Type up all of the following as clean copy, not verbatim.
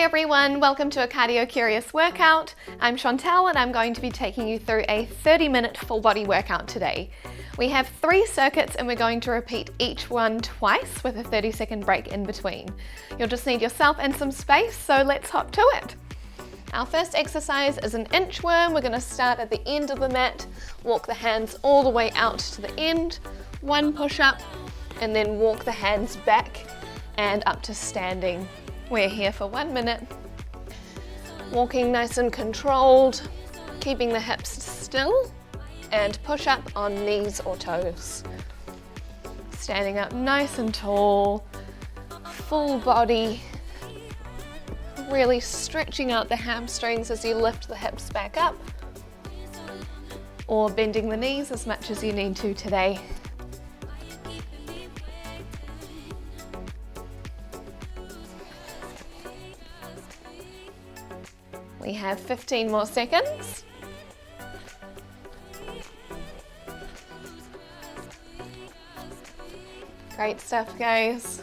Hi everyone, welcome to a Cardio Curious workout. I'm Chantelle and I'm going to be taking you through a 30-minute full body workout today. We have 3 circuits and we're going to repeat each one twice with a 30-second break in between. You'll just need yourself and some space, so let's hop to it. Our first exercise is an inchworm. We're going to start at the end of the mat, walk the hands all the way out to the end, 1 push-up, and then walk the hands back and up to standing. We're here for 1 minute. Walking nice and controlled, keeping the hips still, and push up on knees or toes. Standing up nice and tall, full body, really stretching out the hamstrings as you lift the hips back up, or bending the knees as much as you need to today. We have 15 more seconds. Great stuff, guys.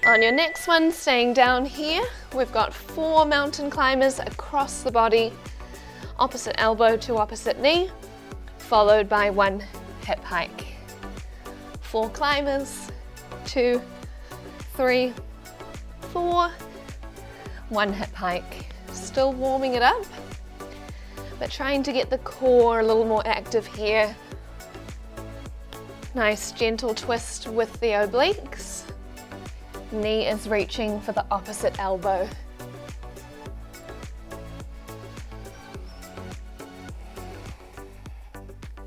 On your next one, staying down here, we've got 4 mountain climbers across the body, opposite elbow to opposite knee, followed by 1 hip hike. 4 climbers, 2, 3, 4, 1 hip hike. Still warming it up, but trying to get the core a little more active here. Nice gentle twist with the obliques. Knee is reaching for the opposite elbow.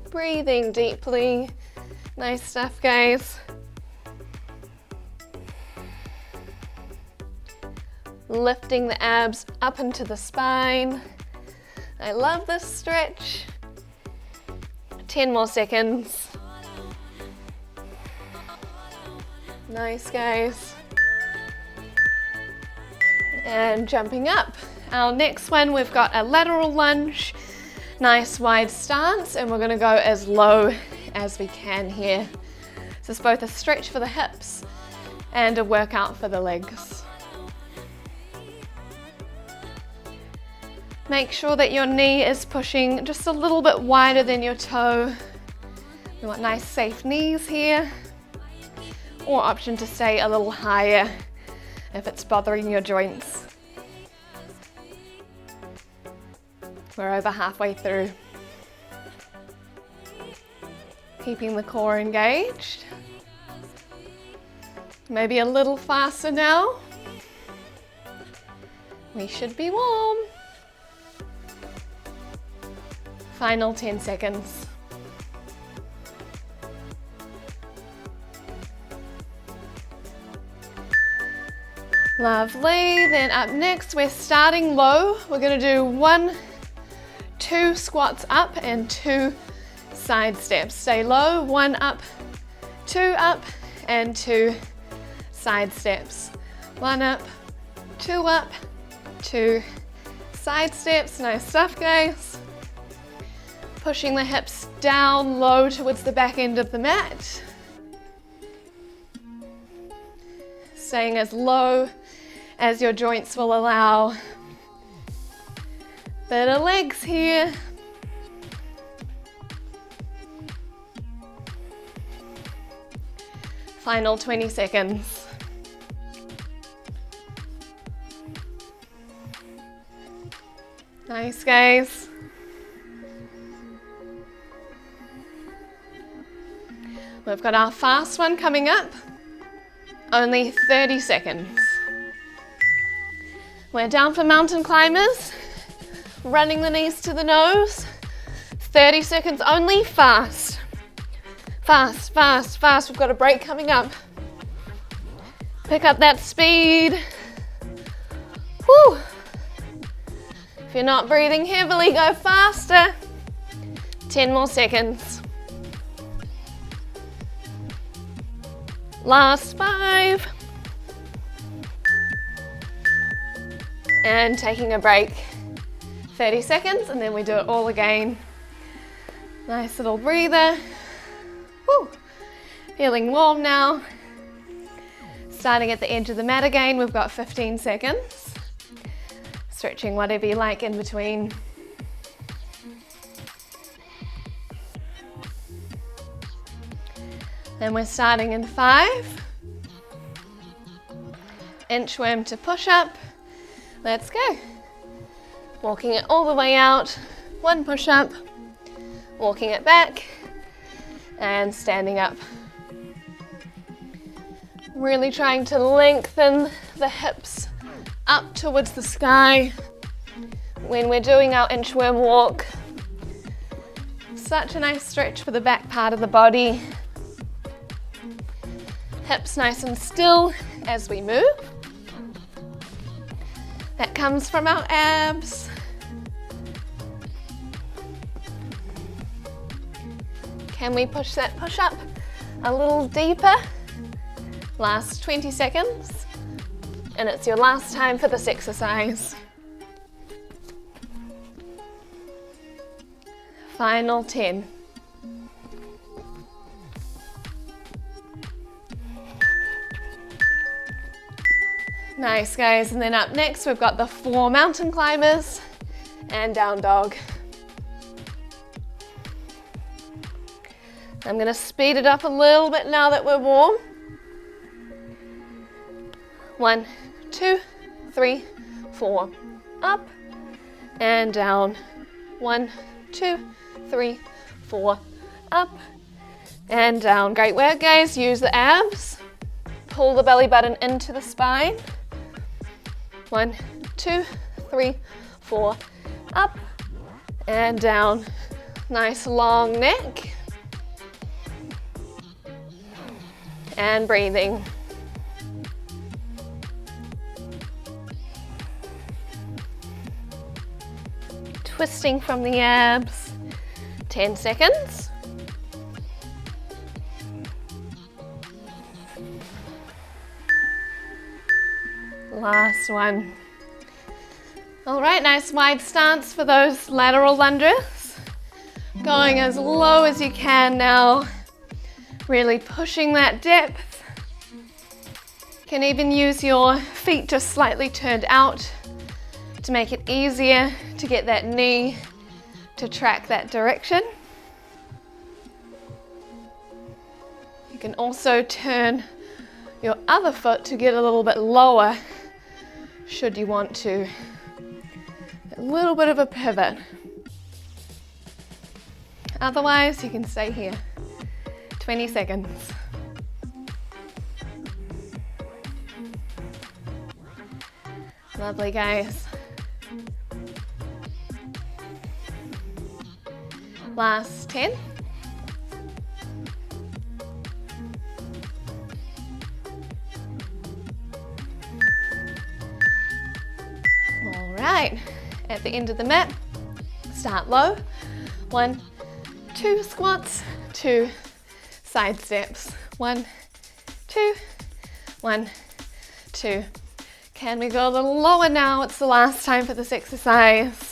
Breathing deeply. Nice stuff, guys. Lifting the abs up into the spine. I love this stretch. 10 more seconds. Nice, guys. And jumping up. Our next one, we've got a lateral lunge. Nice wide stance, and we're going to go as low as we can here. This is both a stretch for the hips and a workout for the legs. Make sure that your knee is pushing just a little bit wider than your toe. We want nice safe knees here, or option to stay a little higher if it's bothering your joints. We're over halfway through. Keeping the core engaged. Maybe a little faster now. We should be warm. Final 10 seconds. Lovely. Then up next, we're starting low. We're going to do 1, 2 squats up and 2 side steps. Stay low, 1 up, 2 up, and 2 side steps. 1 up, 2 side steps. Nice stuff, guys. Pushing the hips down low towards the back end of the mat. Staying as low as your joints will allow. Bit of legs here. Final 20 seconds. Nice, guys. We've got our fast one coming up. Only 30 seconds. We're down for mountain climbers. Running the knees to the nose. 30 seconds only, fast. Fast, fast, fast. We've got a break coming up. Pick up that speed. Whew. If you're not breathing heavily, go faster. 10 more seconds. Last 5. And taking a break. 30 seconds, and then we do it all again. Nice little breather. Woo. Feeling warm now. Starting at the edge of the mat again, we've got 15 seconds. Stretching whatever you like in between. And we're starting in 5. Inchworm to push up. Let's go. Walking it all the way out. 1 push up. Walking it back. And standing up. Really trying to lengthen the hips up towards the sky when we're doing our inchworm walk. Such a nice stretch for the back part of the body. Hips nice and still as we move. That comes from our abs. Can we push that push up a little deeper? Last 20 seconds. And it's your last time for this exercise. Final 10. Nice, guys. And then up next, we've got the 4 mountain climbers and down dog. I'm going to speed it up a little bit now that we're warm. 1, 2, 3, 4. Up and down. 1, 2, 3, 4. Up and down. Great work, guys. Use the abs. Pull the belly button into the spine. 1, 2, 3, 4. Up and down. Nice long neck. And breathing. Twisting from the abs. 10 seconds. Last one. All right, nice wide stance for those lateral lunges. Going as low as you can now. Really pushing that depth. You can even use your feet just slightly turned out to make it easier to get that knee to track that direction. You can also turn your other foot to get a little bit lower should you want to. A little bit of a pivot. Otherwise, you can stay here. 20 seconds. Lovely, guys. Last 10. All right, at the end of the mat, start low. 1, 2 squats, 2 side steps. 1, 2, 1, 2. Can we go a little lower now? It's the last time for this exercise.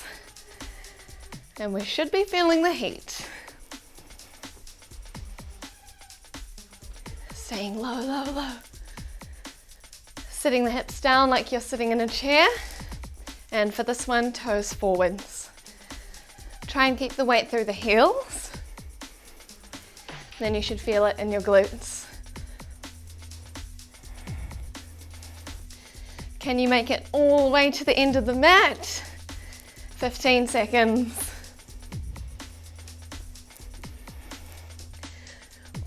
And we should be feeling the heat. Staying low, low, low. Sitting the hips down like you're sitting in a chair. And for this one, toes forwards. Try and keep the weight through the heels. Then you should feel it in your glutes. Can you make it all the way to the end of the mat? 15 seconds.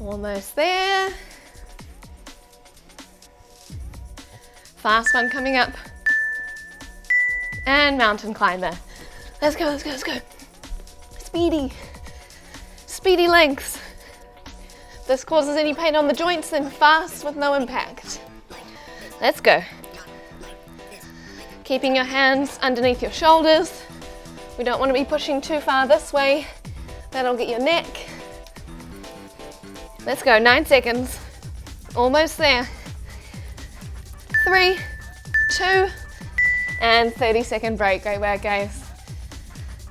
Almost there. Fast one coming up. And mountain climber. Let's go, let's go, let's go. Speedy. Speedy lengths. If this causes any pain on the joints, then fast with no impact. Let's go. Keeping your hands underneath your shoulders. We don't want to be pushing too far this way. That'll get your neck. Let's go, 9 seconds. Almost there. 3, 2, and 30-second break. Great work, guys.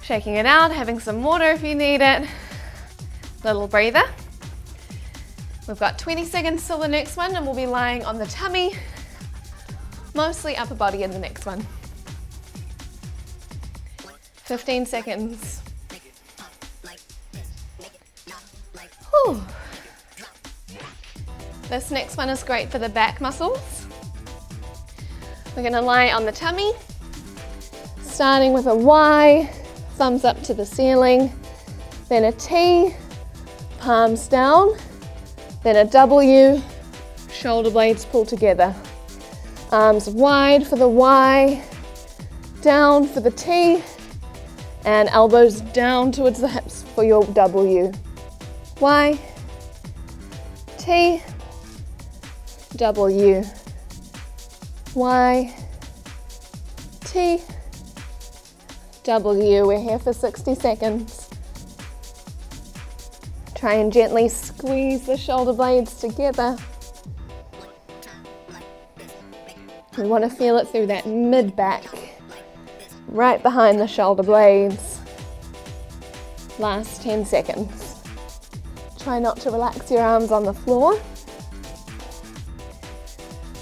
Shaking it out, having some water if you need it. Little breather. We've got 20 seconds till the next one, and we'll be lying on the tummy, mostly upper body in the next one. 15 seconds. Whew. This next one is great for the back muscles. We're going to lie on the tummy, starting with a Y, thumbs up to the ceiling, then a T, palms down, then a W, shoulder blades pull together. Arms wide for the Y, down for the T, and elbows down towards the hips for your W. Y, T, W, Y, T, W. We're here for 60 seconds. Try and gently squeeze the shoulder blades together. We want to feel it through that mid-back, right behind the shoulder blades. Last 10 seconds. Try not to relax your arms on the floor.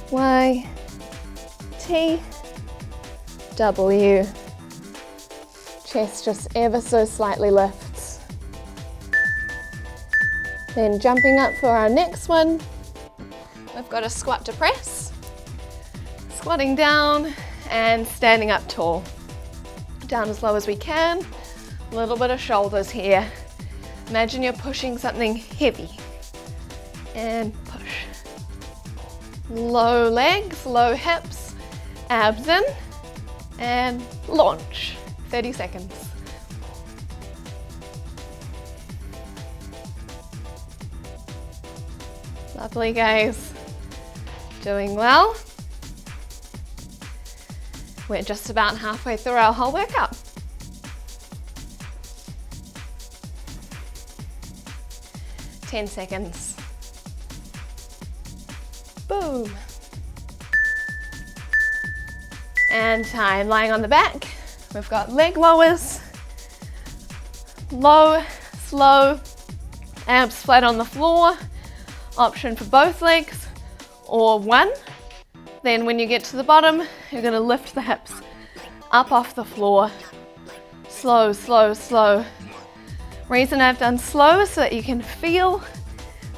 Y, T, W. Chest just ever so slightly lifts. Then jumping up for our next one, we've got a squat to press. Squatting down and standing up tall. Down as low as we can. A little bit of shoulders here. Imagine you're pushing something heavy. And push. Low legs, low hips, abs in, and launch. 30 seconds. Lovely, guys. Doing well. We're just about halfway through our whole workout. Ten seconds. Boom. And time. Lying on the back. We've got leg lowers. Low, slow, abs flat on the floor. Option for both legs or one. Then when you get to the bottom, you're going to lift the hips up off the floor. Slow, slow, slow. Reason I've done slow is so that you can feel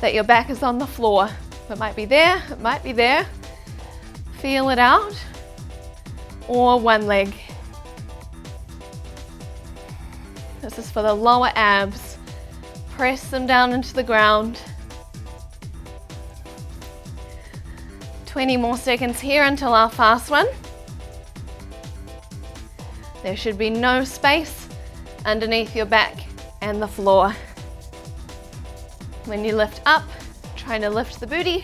that your back is on the floor. It might be there, it might be there. Feel it out. Or one leg. This is for the lower abs. Press them down into the ground. 20 more seconds here until our fast one. There should be no space underneath your back and the floor. When you lift up, trying to lift the booty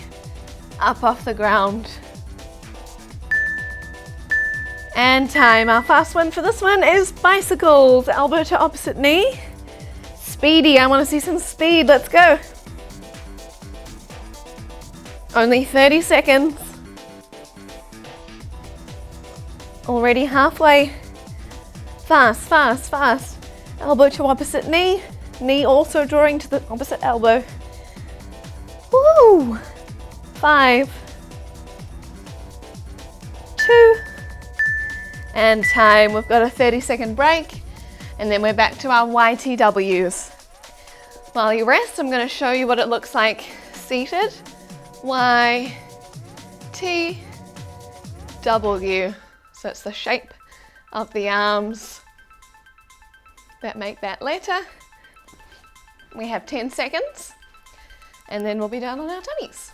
up off the ground. And time. Our fast one for this one is bicycles, elbow to opposite knee. Speedy, I want to see some speed. Let's go. Only 30 seconds. Already halfway. Fast, fast, fast. Elbow to opposite knee. Knee also drawing to the opposite elbow. Woo! 5, 2, and time. We've got a 30-second break, and then we're back to our YTWs. While you rest, I'm going to show you what it looks like seated. Y, T, W. So it's the shape of the arms that make that letter. We have 10 seconds, and then we'll be down on our tummies.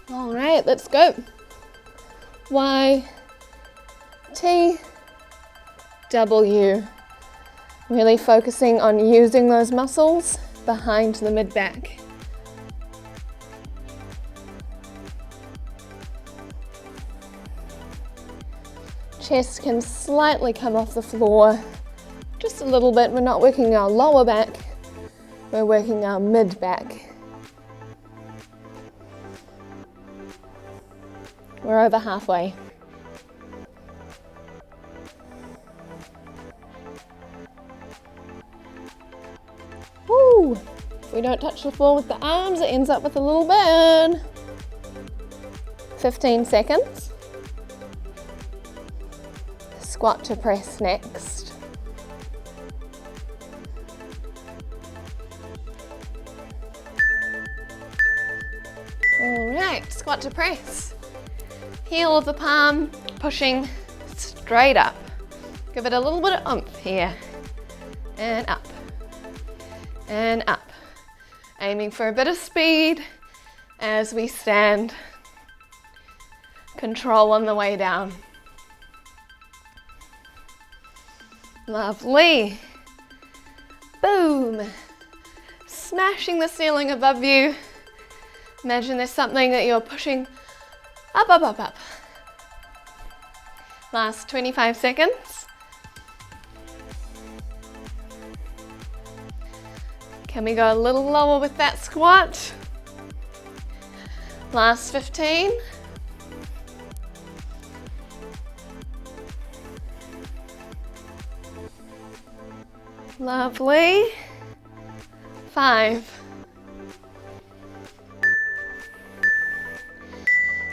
All right, let's go. Y, T, W. Really focusing on using those muscles behind the mid-back. Chest can slightly come off the floor, just a little bit. We're not working our lower back, we're working our mid-back. We're over halfway. we don't touch the floor with the arms, it ends up with a little burn. 15 seconds. Squat to press next. All right, squat to press. Heel of the palm pushing straight up. Give it a little bit of oomph here. And up. And up. Aiming for a bit of speed as we stand. Control on the way down. Lovely. Boom. Smashing the ceiling above you. Imagine there's something that you're pushing up, up, up, up. Last 25 seconds. Can we go a little lower with that squat? Last 15. Lovely. 5.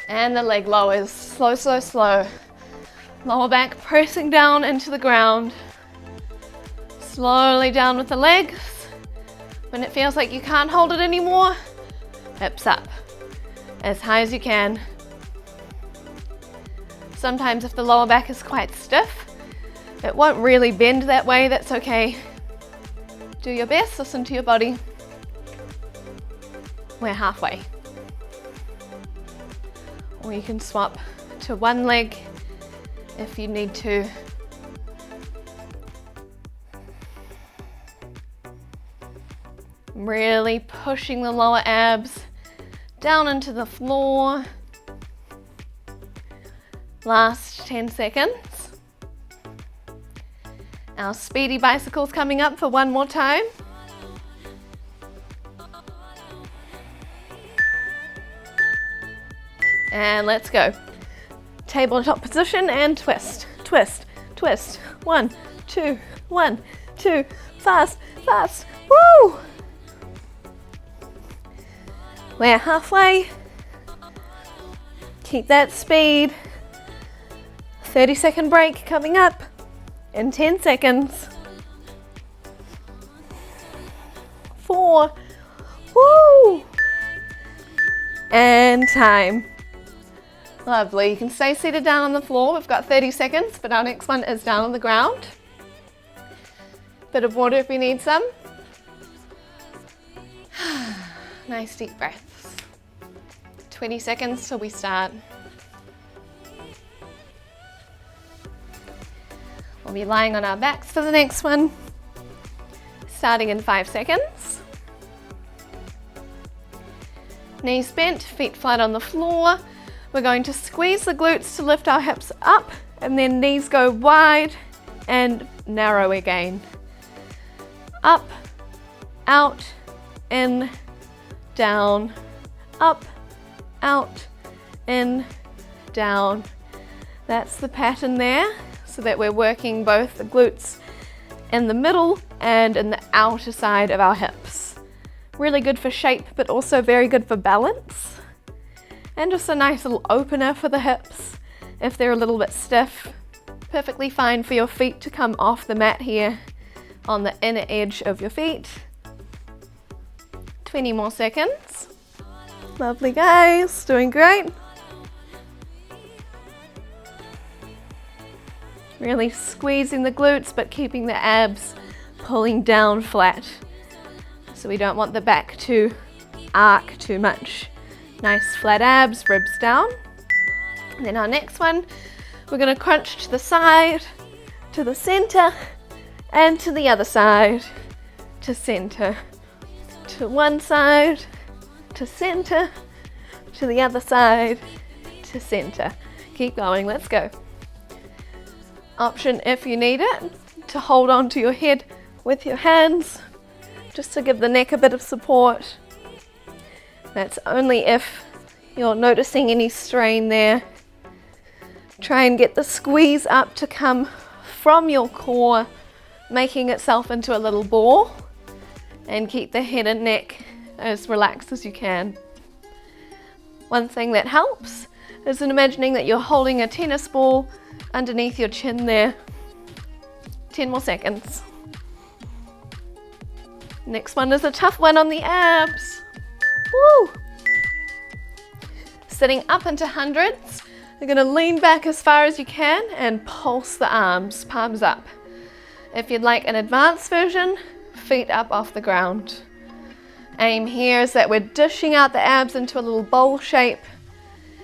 And the leg lowers, slow, slow, slow. Lower back pressing down into the ground. Slowly down with the legs. When it feels like you can't hold it anymore, hips up, as high as you can. Sometimes if the lower back is quite stiff, it won't really bend that way, that's okay. Do your best, listen to your body. We're halfway. Or you can swap to one leg if you need to. Really pushing the lower abs down into the floor. Last 10 seconds. Our speedy bicycle's coming up for one more time. And let's go. Tabletop position and twist, twist, twist. 1, 2, 1, 2. Fast, fast. Woo! We're halfway. Keep that speed. 30-second break coming up in 10 seconds. 4. Woo! And time. Lovely. You can stay seated down on the floor. We've got 30 seconds, but our next one is down on the ground. Bit of water if you need some. Nice deep breaths. 20 seconds till we start. We'll be lying on our backs for the next one. Starting in 5 seconds. Knees bent, feet flat on the floor. We're going to squeeze the glutes to lift our hips up, and then knees go wide and narrow again. Up, out, in, down, up, out, in, down. That's the pattern there, so that we're working both the glutes in the middle and in the outer side of our hips. Really good for shape, but also very good for balance. And just a nice little opener for the hips if they're a little bit stiff. Perfectly fine for your feet to come off the mat here on the inner edge of your feet. 20 more seconds. Lovely guys, doing great. Really squeezing the glutes but keeping the abs pulling down flat. So we don't want the back to arc too much. Nice flat abs, ribs down. And then our next one, we're going to crunch to the side, to the center, and to the other side, to center. To one side, to center, to the other side, to center. Keep going, let's go. Option if you need it, to hold on to your head with your hands, just to give the neck a bit of support. That's only if you're noticing any strain there. Try and get the squeeze up to come from your core, making itself into a little ball. and keep the head and neck as relaxed as you can. One thing that helps is in imagining that you're holding a tennis ball underneath your chin there. 10 more seconds. Next one is a tough one on the abs. Woo! Sitting up into hundreds, you're going to lean back as far as you can and pulse the arms, palms up. If you'd like an advanced version, feet up off the ground. Aim here is that we're dishing out the abs into a little bowl shape,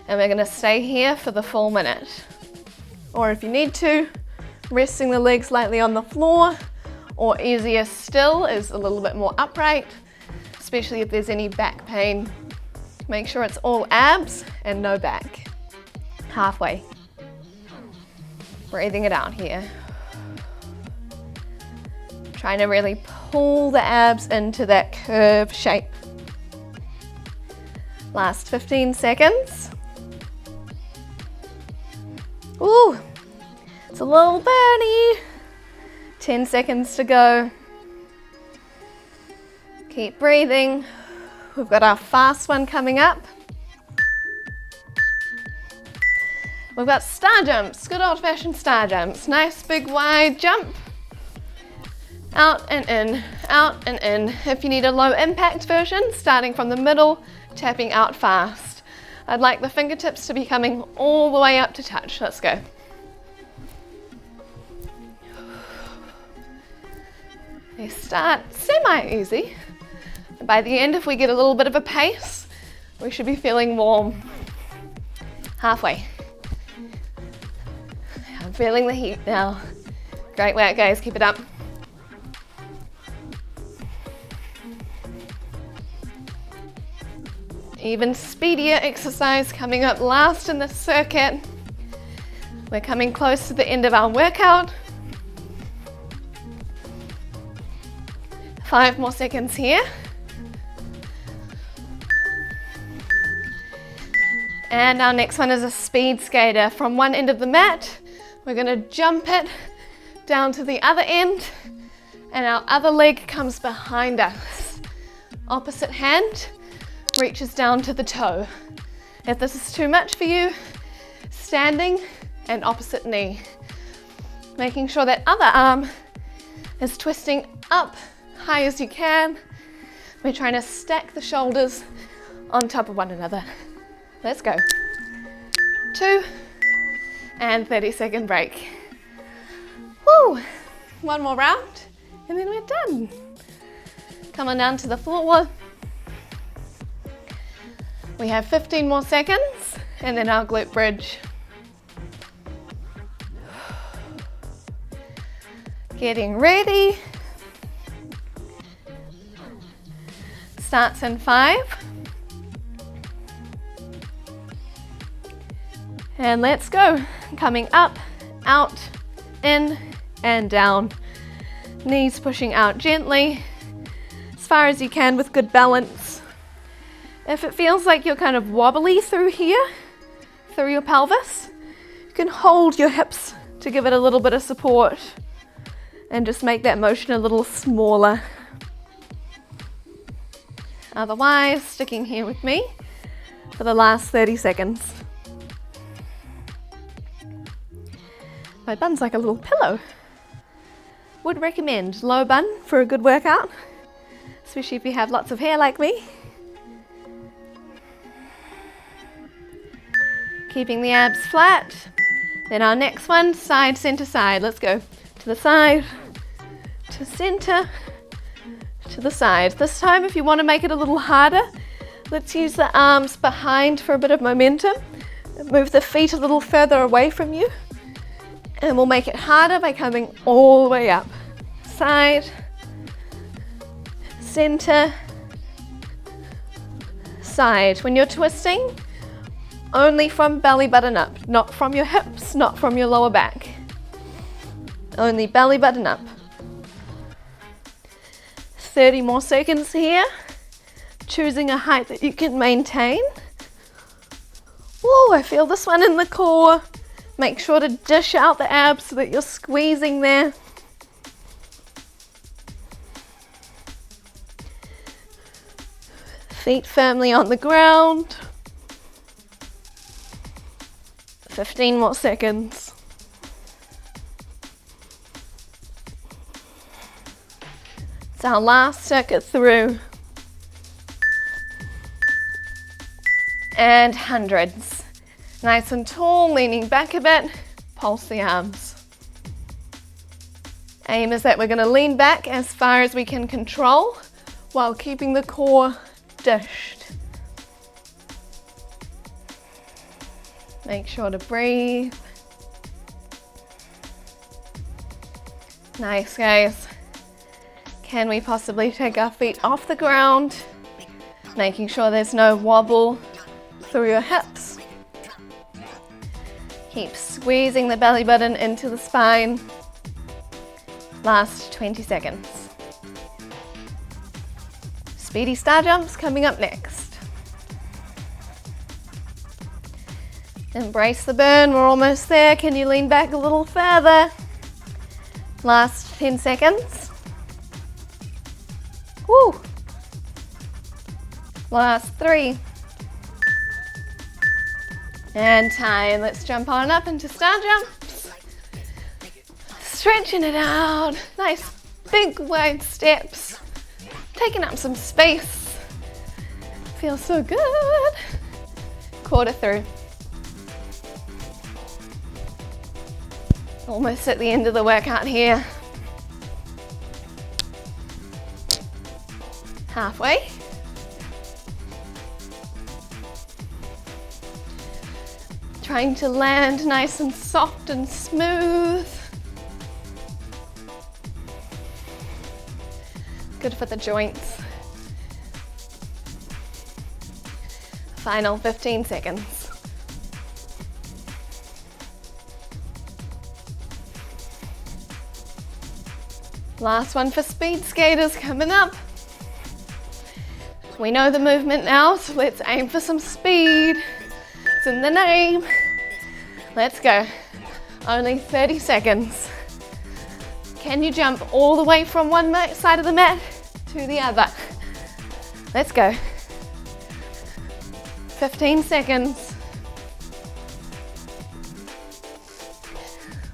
and we're going to stay here for the full minute. Or if you need to, resting the legs lightly on the floor, or easier still is a little bit more upright, especially if there's any back pain. Make sure it's all abs and no back. Halfway. Breathing it out here. Trying to really pull the abs into that curve shape. Last 15 seconds. Ooh, it's a little birdie. 10 seconds to go. Keep breathing. We've got our fast one coming up. We've got star jumps, good old-fashioned star jumps. Nice big wide jump. Out and in, out and in. If you need a low impact version, starting from the middle, tapping out fast. I'd like the fingertips to be coming all the way up to touch. Let's go. They start semi-easy. By the end, if we get a little bit of a pace, we should be feeling warm. Halfway. I'm feeling the heat now. Great work, guys. Keep it up. Even speedier exercise coming up last in the circuit. We're coming close to the end of our workout. 5 more seconds here. And our next one is a speed skater. From one end of the mat, we're going to jump it down to the other end, and our other leg comes behind us. Opposite hand reaches down to the toe. If this is too much for you, standing and opposite knee. Making sure that other arm is twisting up high as you can. We're trying to stack the shoulders on top of one another. Let's go. 2 and 30-second break. Woo! One more round and then we're done. Come on down to the floor. We have 15 more seconds and then our glute bridge. Getting ready. Starts in 5. And let's go. Coming up, out, in, and down. Knees pushing out gently, as far as you can with good balance. If it feels like you're kind of wobbly through here, through your pelvis, you can hold your hips to give it a little bit of support and just make that motion a little smaller. Otherwise, sticking here with me for the last 30 seconds. My bun's like a little pillow. Would recommend low bun for a good workout, especially if you have lots of hair like me. Keeping the abs flat. Then our next one, side, center, side. Let's go to the side, to center, to the side. This time, if you want to make it a little harder, let's use the arms behind for a bit of momentum. Move the feet a little further away from you. And we'll make it harder by coming all the way up. Side, center, side. When you're twisting, only from belly button up, not from your hips, not from your lower back. Only belly button up. 30 more seconds here. Choosing a height that you can maintain. Whoa, I feel this one in the core. Make sure to dish out the abs so that you're squeezing there. Feet firmly on the ground. 15 more seconds. It's our last circuit through. And hundreds. Nice and tall, leaning back a bit, pulse the arms. Aim is that we're going to lean back as far as we can control while keeping the core dished. Make sure to breathe. Nice, guys. Can we possibly take our feet off the ground, making sure there's no wobble through your hips. Keep squeezing the belly button into the spine. Last 20 seconds. Speedy star jumps coming up next. Embrace the burn, we're almost there. Can you lean back a little further? Last 10 seconds. Woo! Last 3. And time. Let's jump on up into star jumps. Stretching it out. Nice big wide steps. Taking up some space. Feels so good. Quarter through. Almost at the end of the workout here. Halfway. Trying to land nice and soft and smooth. Good for the joints. Final 15 seconds. Last one for speed skaters coming up. We know the movement now, so let's aim for some speed. It's in the name. Let's go. Only 30 seconds. Can you jump all the way from one side of the mat to the other? Let's go. 15 seconds.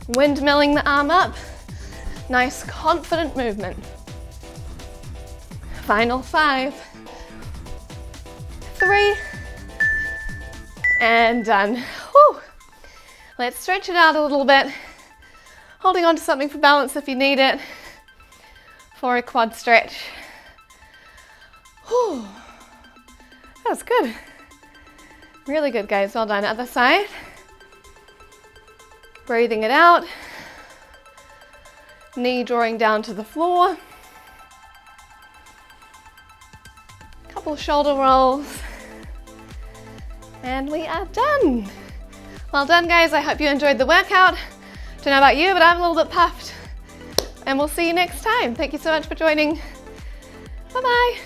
Windmilling the arm up. Nice confident movement. Final 5, 3, and done. Whew. Let's stretch it out a little bit. Holding on to something for balance if you need it for a quad stretch. Whew. That was good. Really good, guys. Well done. Other side. Breathing it out. Knee drawing down to the floor. Couple shoulder rolls. And we are done. Well done, guys. I hope you enjoyed the workout. Don't know about you, but I'm a little bit puffed. And we'll see you next time. Thank you so much for joining. Bye-bye.